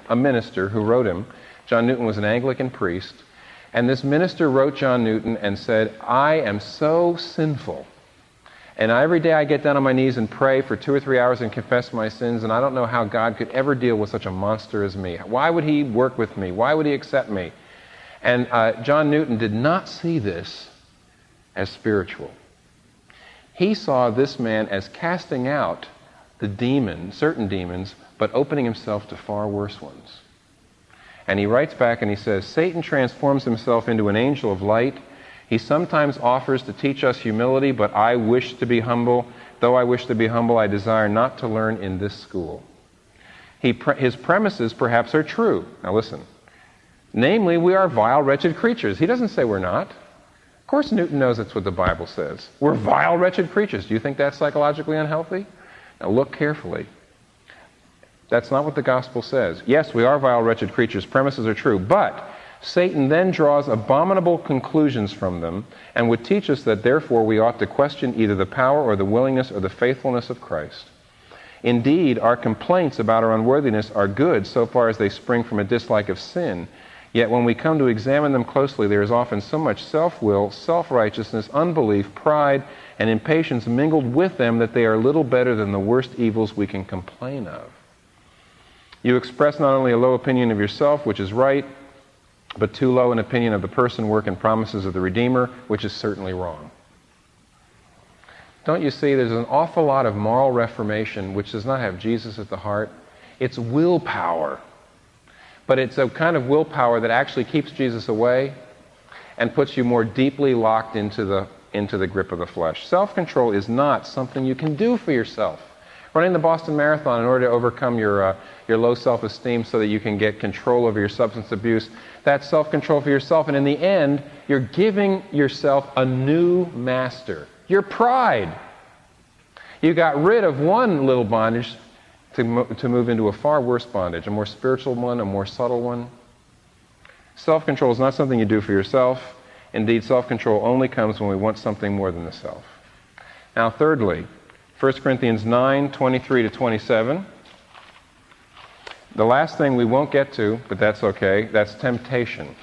a minister who wrote him. John Newton was an Anglican priest. And this minister wrote John Newton and said, I am so sinful. And every day I get down on my knees and pray for 2 or 3 hours and confess my sins, and I don't know how God could ever deal with such a monster as me. Why would he work with me? Why would he accept me? And John Newton did not see this as spiritual. He saw this man as casting out the demons, certain demons, but opening himself to far worse ones. And he writes back and he says, Satan transforms himself into an angel of light. He sometimes offers to teach us humility, but I wish to be humble. Though I wish to be humble, I desire not to learn in this school. His premises perhaps are true. Now listen. Namely, we are vile, wretched creatures. He doesn't say we're not. Of course Newton knows that's what the Bible says. We're vile, wretched creatures. Do you think that's psychologically unhealthy? Now look carefully. That's not what the gospel says. Yes, we are vile, wretched creatures. Premises are true. But Satan then draws abominable conclusions from them and would teach us that therefore we ought to question either the power or the willingness or the faithfulness of Christ. Indeed, our complaints about our unworthiness are good so far as they spring from a dislike of sin. Yet when we come to examine them closely, there is often so much self-will, self-righteousness, unbelief, pride, and impatience mingled with them that they are little better than the worst evils we can complain of. You express not only a low opinion of yourself, which is right, but too low an opinion of the person, work, and promises of the Redeemer, which is certainly wrong. Don't you see, there's an awful lot of moral reformation which does not have Jesus at the heart. It's willpower. But it's a kind of willpower that actually keeps Jesus away and puts you more deeply locked into the grip of the flesh. Self-control is not something you can do for yourself. Running the Boston Marathon in order to overcome your low self-esteem so that you can get control over your substance abuse, that's self-control for yourself. And in the end, you're giving yourself a new master. Your pride. You got rid of one little bondage to move into a far worse bondage, a more spiritual one, a more subtle one. Self-control is not something you do for yourself. Indeed, self-control only comes when we want something more than the self. Now, thirdly, 1 Corinthians 9, 23 to 27. The last thing we won't get to, but that's okay, that's temptation.